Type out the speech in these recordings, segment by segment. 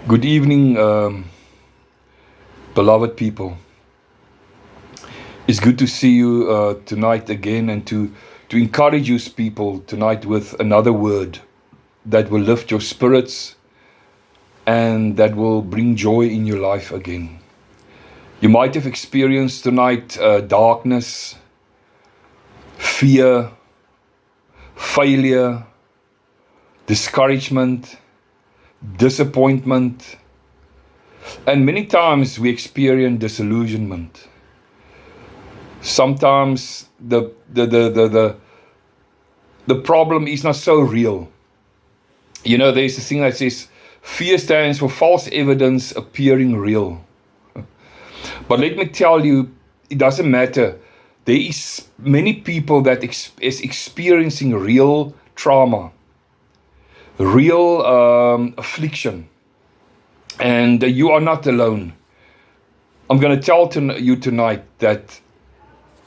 Good evening, beloved people. It's good to see you tonight again and to encourage you people tonight with another word that will lift your spirits and that will bring joy in your life again. You might have experienced tonight darkness, fear, failure, discouragement, disappointment, and many times we experience disillusionment. Sometimes the problem is not so real. You know, there's a thing that says fear stands for false evidence appearing real. But let me tell you, it doesn't matter. There is many people that is experiencing real trauma, real affliction, and you are not alone. I'm going to tell you tonight that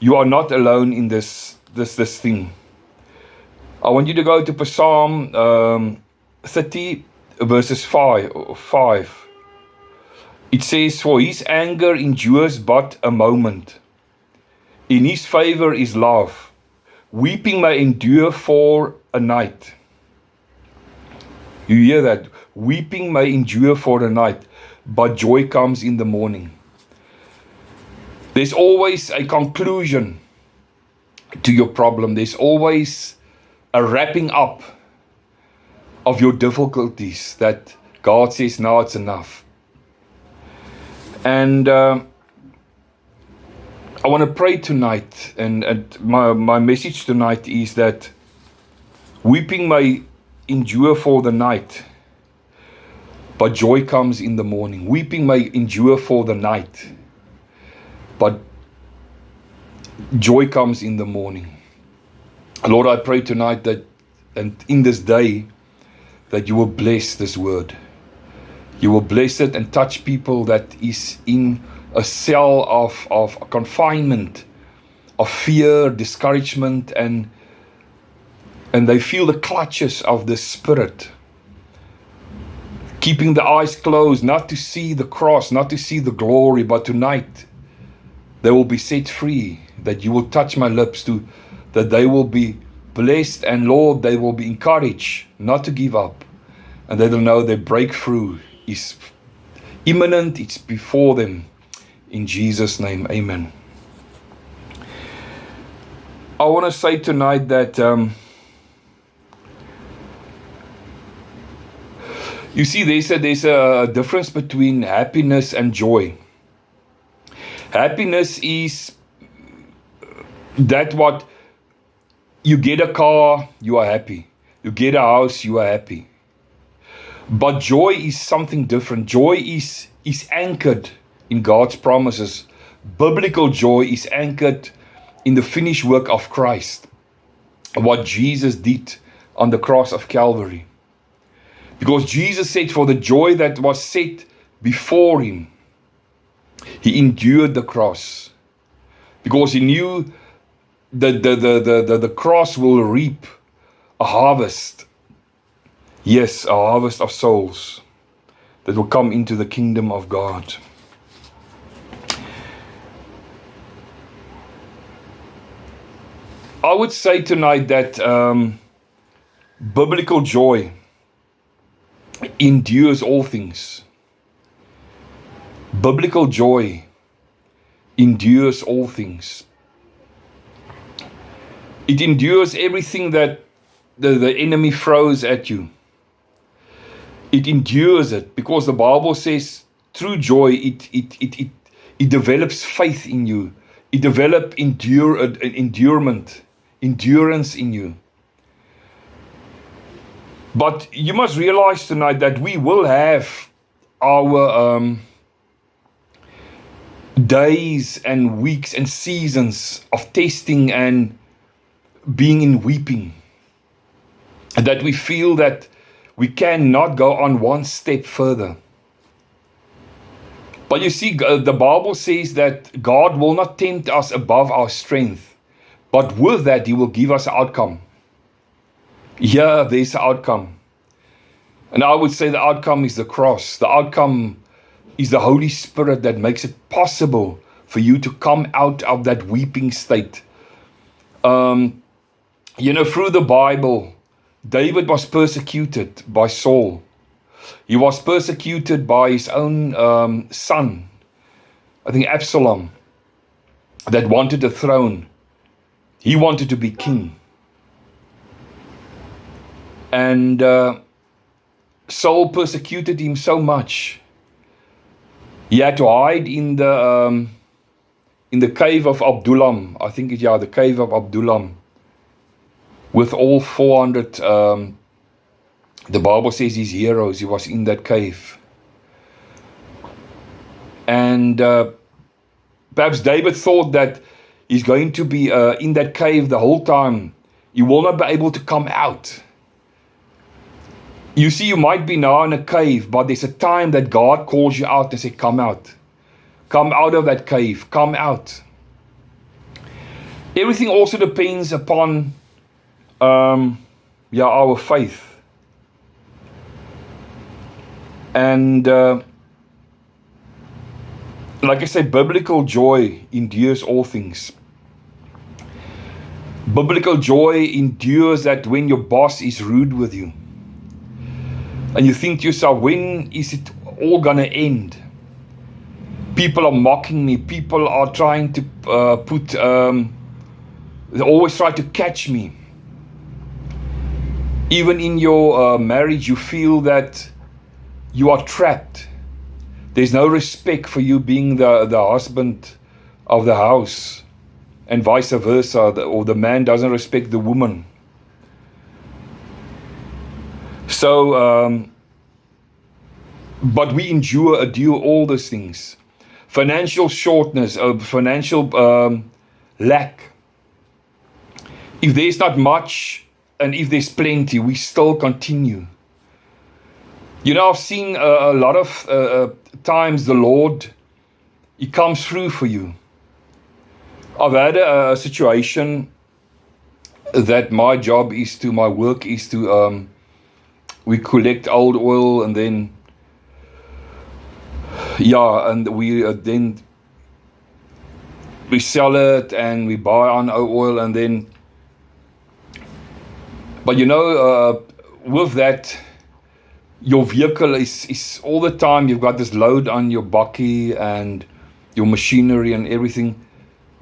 you are not alone in this thing. I want you to go to Psalm 30 verses 5. It says, "For his anger endures but a moment. In his favor is love. Weeping may endure for a night." You hear that? Weeping may endure for a night, but joy comes in the morning. There's always a conclusion to your problem. There's always a wrapping up of your difficulties that God says, now it's enough. And I want to pray tonight, and my message tonight is that weeping may endure for the night, but joy comes in the morning. Weeping may endure for the night, but joy comes in the morning. Lord, I pray tonight that, and in this day, that you will bless this word. You will bless it and touch people that is in a cell of confinement, of fear, discouragement, and they feel the clutches of the Spirit, keeping the eyes closed, not to see the cross, not to see the glory, but tonight they will be set free, that you will touch my lips that they will be blessed, and Lord, they will be encouraged not to give up, and they will know their breakthrough is imminent, it's before them. In Jesus' name, amen. I want to say tonight that you see, there's a difference between happiness and joy. Happiness is that what you get a car, you are happy. You get a house, you are happy. But joy is something different. Joy is anchored in God's promises. Biblical joy is anchored in the finished work of Christ, what Jesus did on the cross of Calvary. Because Jesus said, for the joy that was set before him, he endured the cross. Because he knew that the cross will reap a harvest. Yes, a harvest of souls that will come into the kingdom of God. I would say tonight that biblical joy endures all things. Biblical joy endures all things. It endures everything that the enemy throws at you. It endures it because the Bible says through joy it develops faith in you. It develops endurance in you. But you must realize tonight that we will have our days and weeks and seasons of testing and being in weeping. And that we feel that we cannot go on one step further. But you see, the Bible says that God will not tempt us above our strength, but with that, he will give us an outcome. Yeah, there's an outcome. And I would say the outcome is the cross. The outcome is the Holy Spirit that makes it possible for you to come out of that weeping state. Through the Bible, David was persecuted by Saul. He was persecuted by his own son, I think Absalom, that wanted the throne. He wanted to be king. And Saul persecuted him so much. He had to hide in the cave of Adullam. I think the cave of Adullam, with all 400, the Bible says, his heroes. He was in that cave. And perhaps David thought that he's going to be in that cave the whole time. He will not be able to come out. You see, you might be now in a cave, but there's a time that God calls you out and says, come out. Come out of that cave. Come out. Everything also depends upon our faith. And like I say, biblical joy endures all things. Biblical joy endures that when your boss is rude with you, and you think to yourself, when is it all gonna end? People are mocking me. People are trying to they always try to catch me. Even in your marriage, you feel that you are trapped. There's no respect for you being the husband of the house, and vice versa, or the man doesn't respect the woman. So, but we endure all those things. Financial shortness, financial lack. If there's not much, and if there's plenty, we still continue. I've seen a lot of times the Lord, He comes through for you. I've had a situation that my work is to, we collect old oil, and then, and we sell it, and we buy on oil, and then, but with that, your vehicle is all the time, you've got this load on your bakkie and your machinery and everything.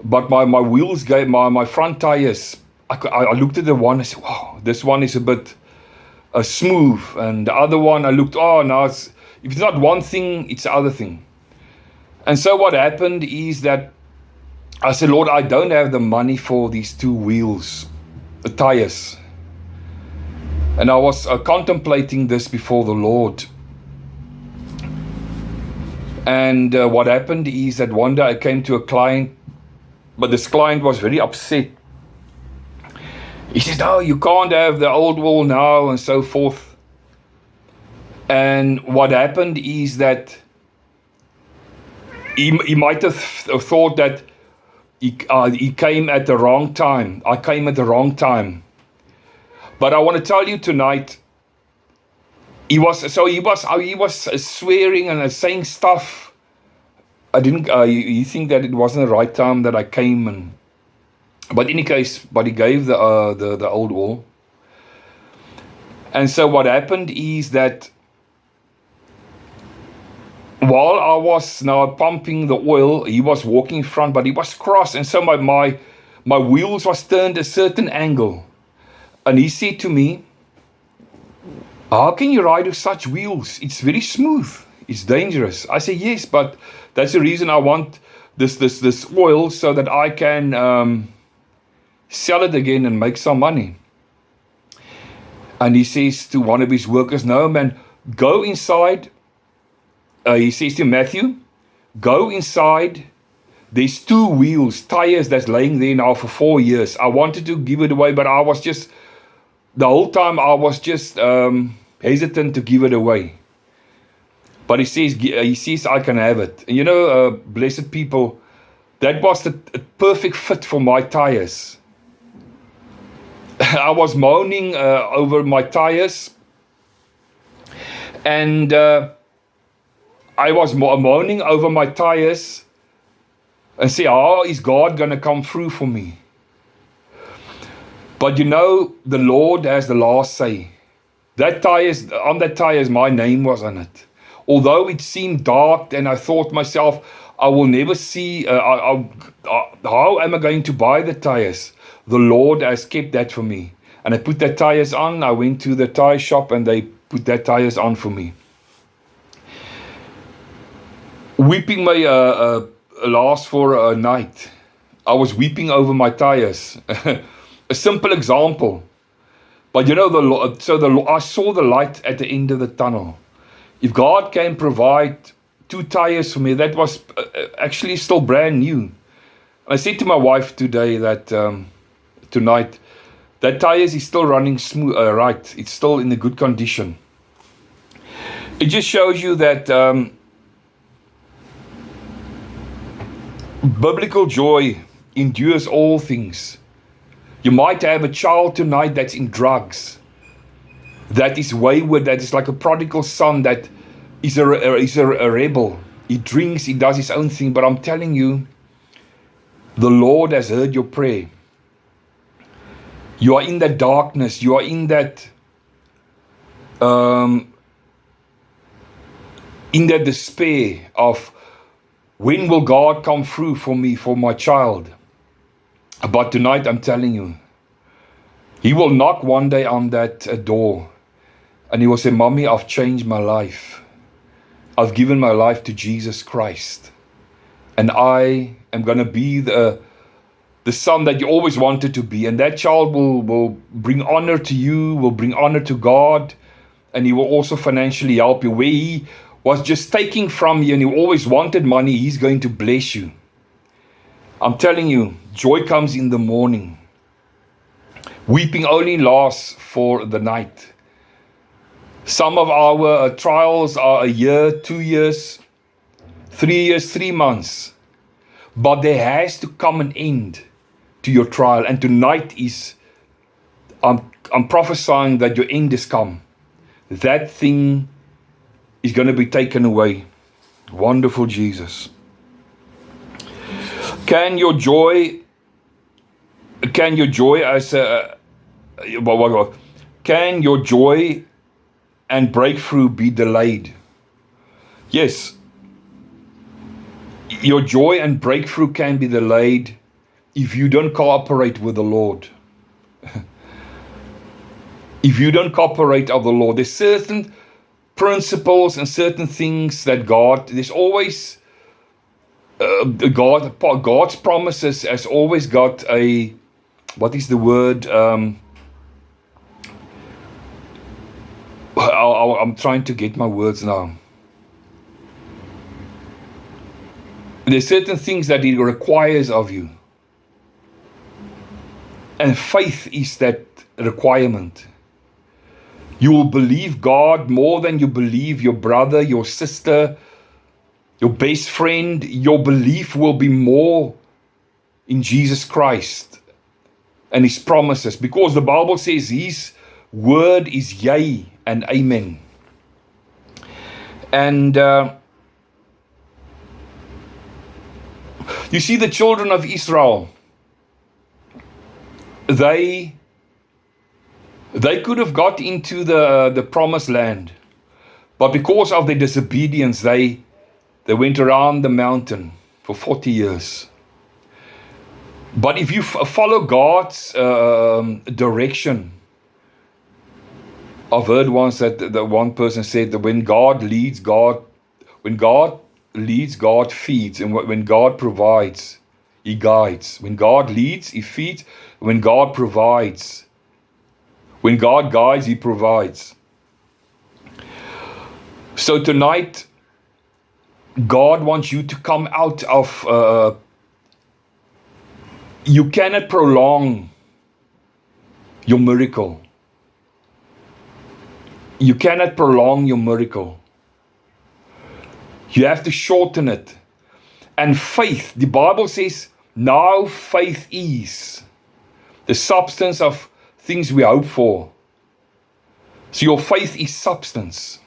But my wheels gave, my front tires, I looked at the one, I said, wow, this one is a bit smooth. And the other one, I looked, if it's not one thing, it's the other thing. And so what happened is that I said, Lord, I don't have the money for these two wheels, the tires. And I was contemplating this before the Lord. And what happened is that one day I came to a client, but this client was very upset. He says, no, you can't have the old wall now, and so forth. And what happened is that he might have thought that he came at the wrong time. I came at the wrong time. But I want to tell you tonight, he was swearing and saying stuff. I didn't. You think that it wasn't the right time that I came, but in any case, he gave the old wall. And so what happened is that while I was now pumping the oil, he was walking in front, but he was cross, and so my wheels was turned a certain angle. And he said to me, how can you ride with such wheels? It's very smooth. It's dangerous. I said, yes, but that's the reason I want this oil, so that I can sell it again and make some money. And he says to one of his workers, no, man, go inside. He says to Matthew, go inside. There's two wheels, tires that's laying there now for 4 years. I wanted to give it away, but the whole time I was just hesitant to give it away. But he says I can have it. And blessed people, that was the perfect fit for my tires. I was moaning over my tires. And I was moaning over my tires and say, how is God going to come through for me? But the Lord has the last say. On that tires, my name was on it. Although it seemed dark, and I thought myself, I will never see, how am I going to buy the tires? The Lord has kept that for me. And I put that tires on. I went to the tire shop and they put that tires on for me. Weeping may last for a night. I was weeping over my tires. A simple example. But I saw the light at the end of the tunnel. If God can provide 2 tires for me, that was actually still brand new. I said to my wife today that tonight, that tires is still running smooth, right. It's still in a good condition. It just shows you that biblical joy endures all things. You might have a child tonight that's in drugs, that is wayward, that is like a prodigal son, that is a rebel. He drinks, he does his own thing. But I'm telling you, the Lord has heard your prayer. You are in that darkness. You are in that despair of, when will God come through for me, for my child? But tonight I'm telling you, He will knock one day on that door and He will say, Mommy, I've changed my life. I've given my life to Jesus Christ. And I am going to be the son that you always wanted to be. And that child will bring honor to you, will bring honor to God. And He will also financially help you. Where He was just taking from you and He always wanted money, He's going to bless you. I'm telling you, joy comes in the morning. Weeping only lasts for the night. Some of our trials are a year, 2 years, 3 years, 3 months. But there has to come an end to your trial. And tonight is, I'm prophesying that your end has come. That thing is going to be taken away. Wonderful Jesus. Can your joy and breakthrough be delayed? Yes. Your joy and breakthrough can be delayed if you don't cooperate with the Lord. If you don't cooperate with the Lord, there's certain principles and certain things that there's always God's promises has always got what is the word? I'm trying to get my words now. There's certain things that He requires of you. And faith is that requirement. You will believe God more than you believe your brother, your sister, your best friend. Your belief will be more in Jesus Christ and His promises, because the Bible says His word is yea and amen. And you see, the children of Israel, they could have got into the promised land, but because of their disobedience, they went around the mountain for 40 years. But if you follow God's direction, I've heard once that the one person said that when God leads, God feeds, and when God provides, He guides. When God leads, He feeds. When God provides, when God guides, He provides. So tonight, God wants you to come out of, you cannot prolong your miracle. You cannot prolong your miracle. You have to shorten it. And faith, the Bible says, now faith is the substance of things we hope for. So your faith is substance.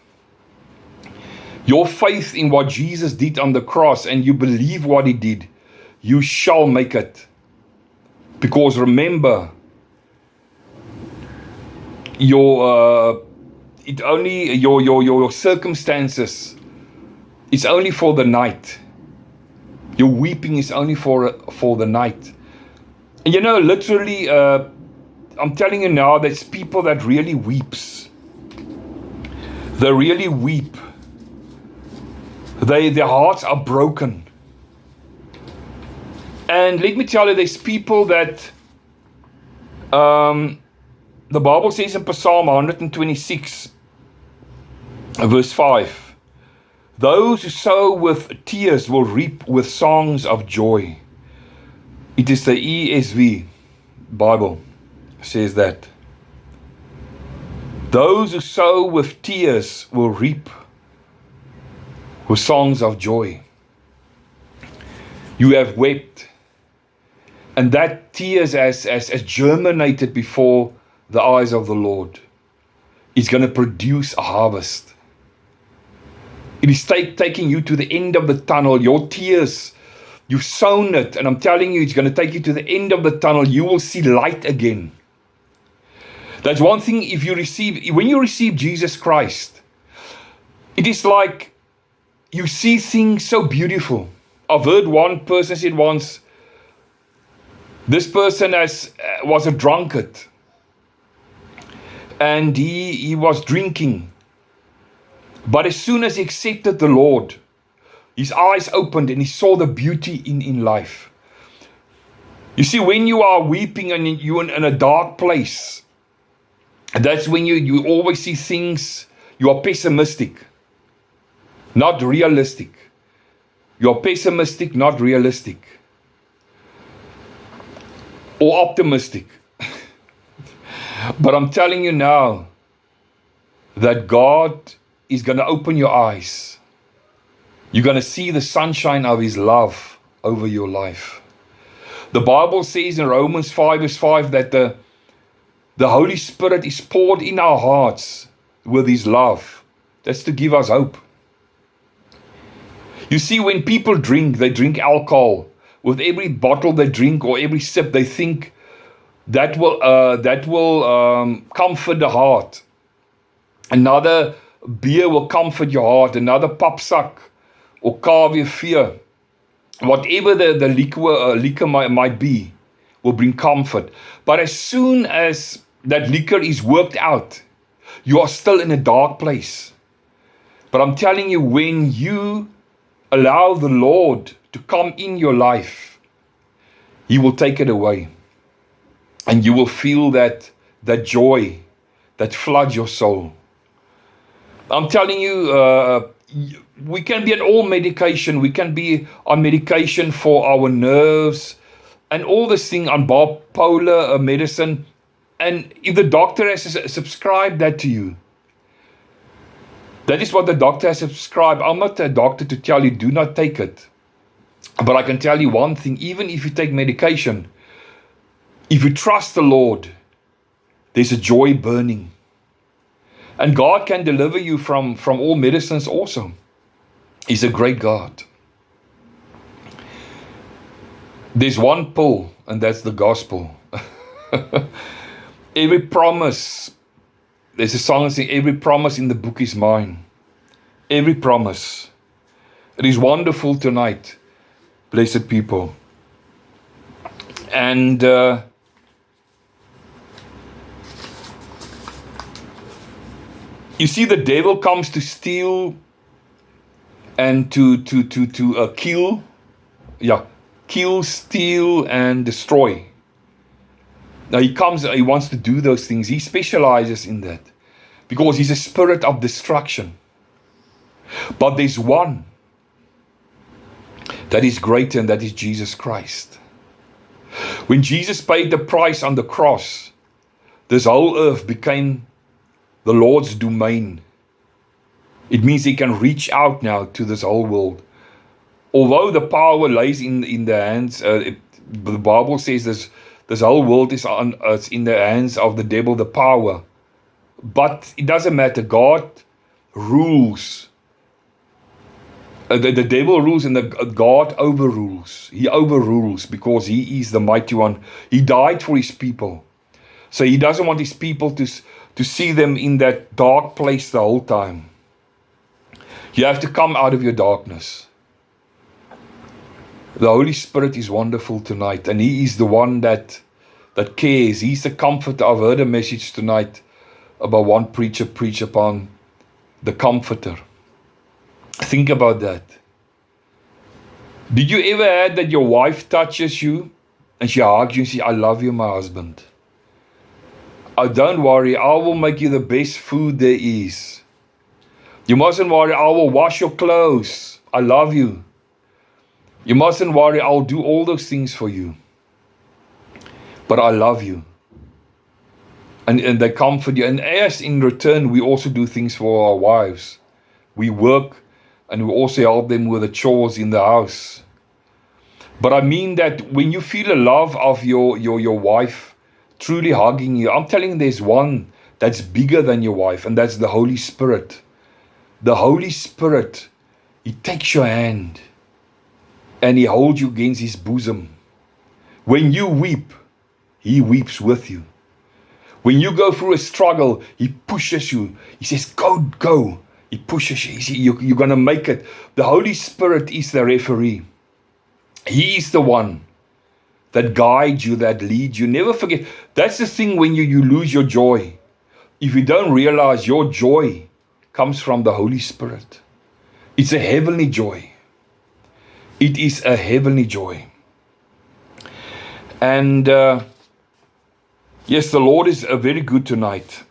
your faith in what Jesus did on the cross, and you believe what He did, you shall make it. Because remember, your circumstances is only for the night. Your weeping is only for the night. And literally, I'm telling you now, there's people that really weeps. They really weep. Their hearts are broken. And let me tell you, there's people that the Bible says in Psalm 126, verse 5, those who sow with tears will reap with songs of joy. It is the ESV Bible says that. Those who sow with tears will reap with songs of joy. You have wept, and that tears has germinated before the eyes of the Lord. It's going to produce a harvest. It is taking you to the end of the tunnel. Your tears, you've sown it, and I'm telling you, it's going to take you to the end of the tunnel. You will see light again. That's one thing. When you receive Jesus Christ, it is like you see things so beautiful. I've heard one person said once, this person was a drunkard, and he was drinking. But as soon as he accepted the Lord, his eyes opened and he saw the beauty in life. You see, when you are weeping and you're in a dark place, that's when you always see things, you are pessimistic, not realistic. You are pessimistic, not realistic. Or optimistic. But I'm telling you now that God is going to open your eyes. You're going to see the sunshine of His love over your life. The Bible says in Romans 5 verse 5 that the Holy Spirit is poured in our hearts with His love. That's to give us hope. You see, when people drink, they drink alcohol. With every bottle they drink or every sip, they think that will comfort the heart. Another beer will comfort your heart. Another papsak or KVV, whatever the liquor might be, will bring comfort. But as soon as that liquor is worked out, you are still in a dark place. But I'm telling you, when you allow the Lord to come in your life, He will take it away. And you will feel that joy that floods your soul. I'm telling you, we can be on all medication. We can be on medication for our nerves and all this thing, on bipolar medicine. And if the doctor has subscribed that to you, that is what the doctor has subscribed. I'm not a doctor to tell you, do not take it. But I can tell you one thing, even if you take medication, if you trust the Lord, there's a joy burning. And God can deliver you from all medicines also. He's a great God. There's one pull, and that's the gospel. Every promise, there's a song saying, every promise in the book is mine. Every promise. It is wonderful tonight, blessed people. And you see, the devil comes to steal and to kill. Kill, steal, and destroy. Now he wants to do those things. He specializes in that because he's a spirit of destruction. But there's one that is greater, and that is Jesus Christ. When Jesus paid the price on the cross, this whole earth became the Lord's domain. It means He can reach out now to this whole world. Although the power lays in the hands, the Bible says this whole world is in the hands of the devil, the power. But it doesn't matter. God rules The devil rules and God overrules. He overrules because he is the mighty one. He died for his people. So he doesn't want his people to see them in that dark place the whole time. You have to come out of your darkness. The Holy Spirit is wonderful tonight, and He is the one that cares. He's the comforter. I've heard a message tonight about one preacher preach upon the comforter. Think about that. Did you ever have that your wife touches you and she hugs you and says, I love you, my husband. Oh, don't worry, I will make you the best food there is. You mustn't worry, I will wash your clothes. I love you. You mustn't worry, I'll do all those things for you. But I love you. And they comfort you. And as in return, we also do things for our wives. We work and we also help them with the chores in the house. But I mean that when you feel the love of your wife truly hugging you, I'm telling you, there's one that's bigger than your wife, and that's the Holy Spirit. The Holy Spirit, He takes your hand and He holds you against His bosom. When you weep, He weeps with you. When you go through a struggle, He pushes you. He says, go. He pushes you. He says, you're going to make it. The Holy Spirit is the referee. He is the one that guides you, that leads you. Never forget. That's the thing when you lose your joy. If you don't realize your joy comes from the Holy Spirit. It's a heavenly joy. It is a heavenly joy. And yes, the Lord is very good tonight.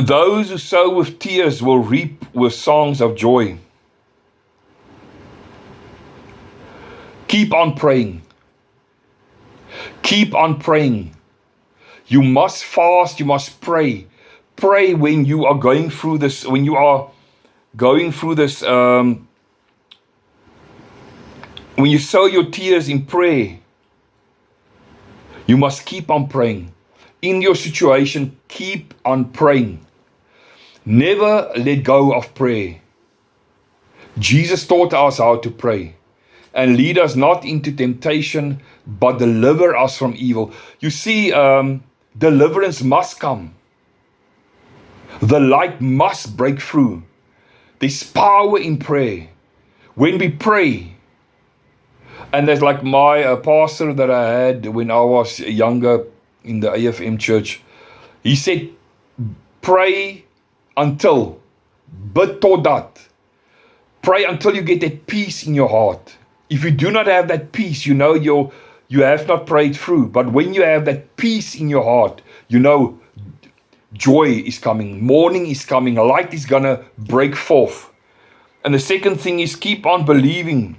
Those who sow with tears will reap with songs of joy. Keep on praying. Keep on praying. You must fast, you must pray. Pray when you are going through this, when you are going through this, when you sow your tears in prayer, you must keep on praying. In your situation, keep on praying. Never let go of prayer. Jesus taught us how to pray. And lead us not into temptation, but deliver us from evil. You see, deliverance must come. The light must break through. There's power in prayer. When we pray, and there's like my pastor that I had when I was younger in the AFM church, he said, pray until, bid totdat. Pray until you get that peace in your heart. If you do not have that peace, you know you have not prayed through. But when you have that peace in your heart, you know joy is coming, morning is coming, light is going to break forth. And the second thing is keep on believing.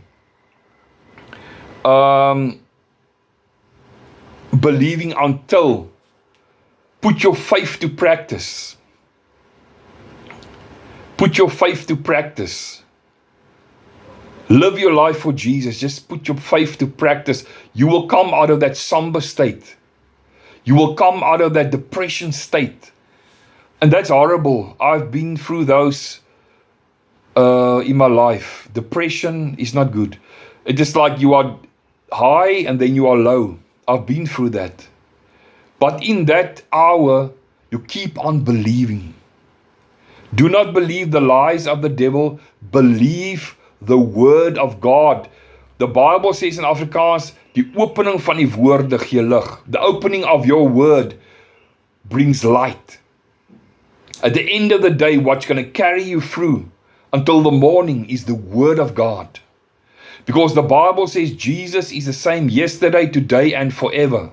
Believing until, put your faith to practice. Put your faith to practice. Live your life for Jesus. Just put your faith to practice. You will come out of that somber state. You will come out of that depression state. And that's horrible. I've been through those in my life. Depression is not good. It is like you are high and then you are low. I've been through that. But in that hour, you keep on believing. Do not believe the lies of the devil. Believe the word of God. The Bible says in Afrikaans, die opening van die woorde gee lig. The opening of your word brings light. At the end of the day, what's going to carry you through until the morning is the word of God. Because the Bible says Jesus is the same yesterday, today, and forever.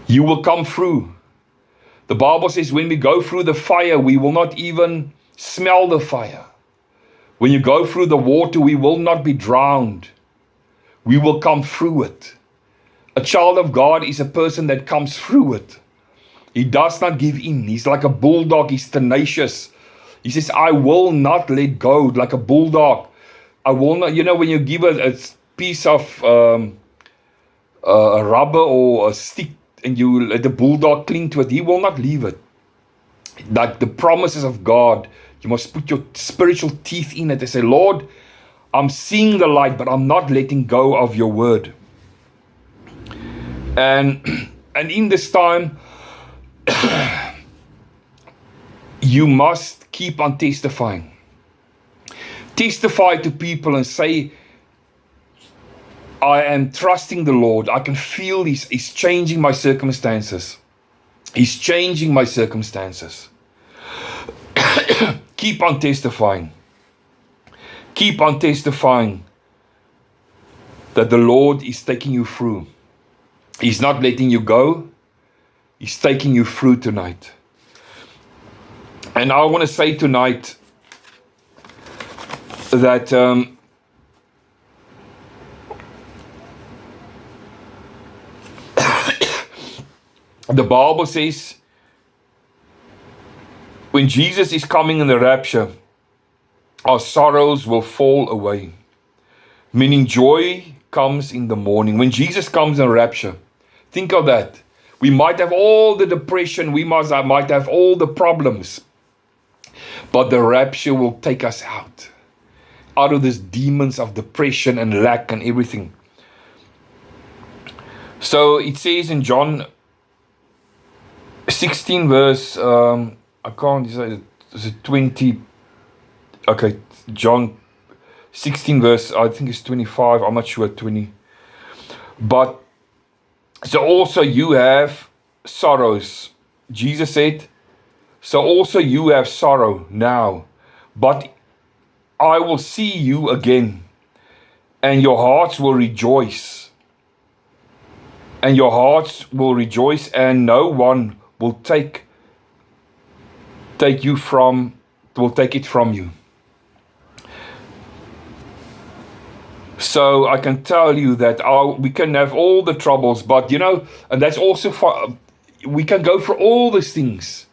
You will come through. The Bible says when we go through the fire, we will not even smell the fire. When you go through the water, we will not be drowned. We will come through it. A child of God is a person that comes through it. He does not give in. He's like a bulldog. He's tenacious. He says, I will not let go, like a bulldog. I will not, when you give a piece of a rubber or a stick and you let the bulldog cling to it, he will not leave it. Like the promises of God, you must put your spiritual teeth in it and say, Lord, I'm seeing the light, but I'm not letting go of your word. And in this time, you must keep on testifying. Testify to people and say, I am trusting the Lord. I can feel He's changing my circumstances. He's changing my circumstances. Keep on testifying. Keep on testifying that the Lord is taking you through. He's not letting you go. He's taking you through tonight. And I want to say tonight that the Bible says when Jesus is coming in the rapture, our sorrows will fall away. Meaning joy comes in the morning. When Jesus comes in rapture, think of that. We might have all the depression, we might have all the problems, but the rapture will take us out of these demons of depression and lack and everything. So it says in John 16 verse, I can't say, is it 20? Okay, John 16 verse, I think it's 25, I'm not sure, 20. But, so also you have sorrows. Jesus said, so also you have sorrow now, but I will see you again, and your hearts will rejoice. And your hearts will rejoice, and no one will take it from you. So I can tell you that we can have all the troubles, but and that's also we can go for all these things.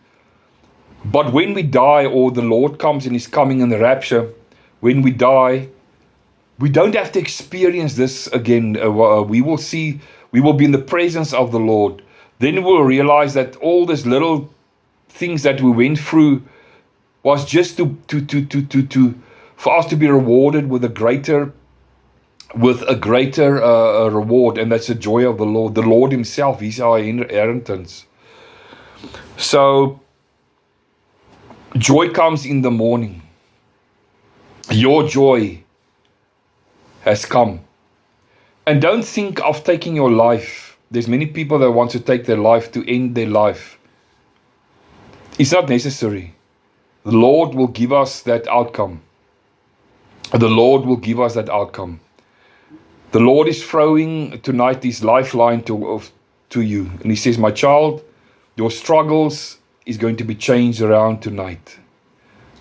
But when we die, or the Lord comes and is coming in the rapture, when we die, we don't have to experience this again. We will be in the presence of the Lord. Then we'll realize that all these little things that we went through was just for us to be rewarded with a greater reward, and that's the joy of the Lord. The Lord Himself, He's our inheritance. So joy comes in the morning. Your joy has come. And don't think of taking your life. There's many people that want to take their life, to end their life. It's not necessary. The Lord will give us that outcome. The Lord will give us that outcome. The Lord is throwing tonight this lifeline to you. And He says, my child, your struggles is going to be changed around tonight.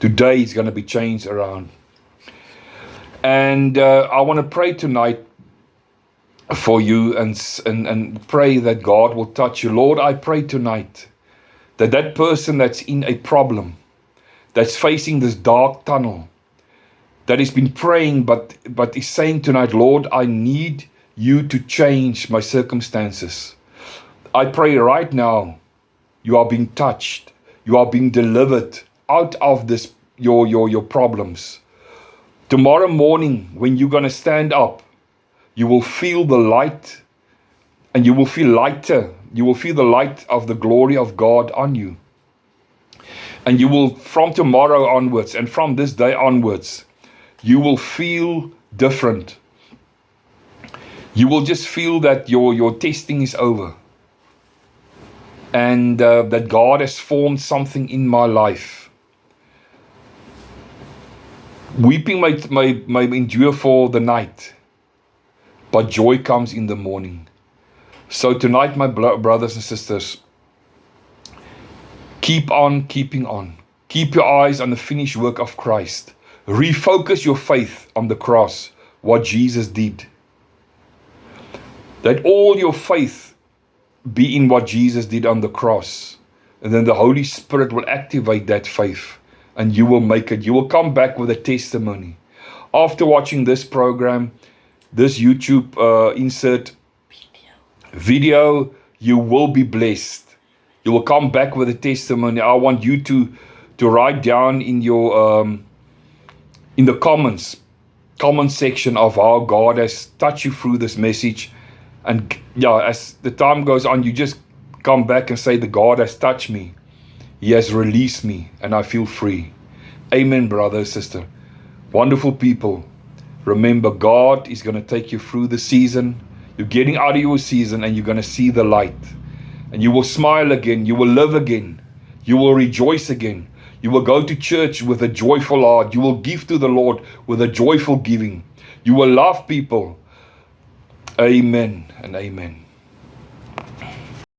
Today is going to be changed around. And I want to pray tonight for you and pray that God will touch you. Lord, I pray tonight that person that's in a problem, that's facing this dark tunnel, that has been praying but is saying tonight, Lord, I need you to change my circumstances. I pray right now, you are being touched. You are being delivered out of this your problems. Tomorrow morning, when you're going to stand up, you will feel the light, and you will feel lighter. You will feel the light of the glory of God on you. And you will, from tomorrow onwards, and from this day onwards, you will feel different. You will just feel that your testing is over. And that God has formed something in my life. Weeping may endure for the night, but joy comes in the morning. So tonight, my brothers and sisters, keep on keeping on. Keep your eyes on the finished work of Christ. Refocus your faith on the cross, what Jesus did. That all your faith be in what Jesus did on the cross. And then the Holy Spirit will activate that faith, and you will make it. You will come back with a testimony. After watching this program, this YouTube insert video, you will be blessed. You will come back with a testimony. I want you to write down in your in the comment section of how God has touched you through this message. And yeah, as the time goes on, you just come back and say that God has touched me. He has released me and I feel free. Amen, brother, sister. Wonderful people. Remember, God is going to take you through the season. You're getting out of your season and you're going to see the light. And you will smile again. You will live again. You will rejoice again. You will go to church with a joyful heart. You will give to the Lord with a joyful giving. You will love people. Amen and amen.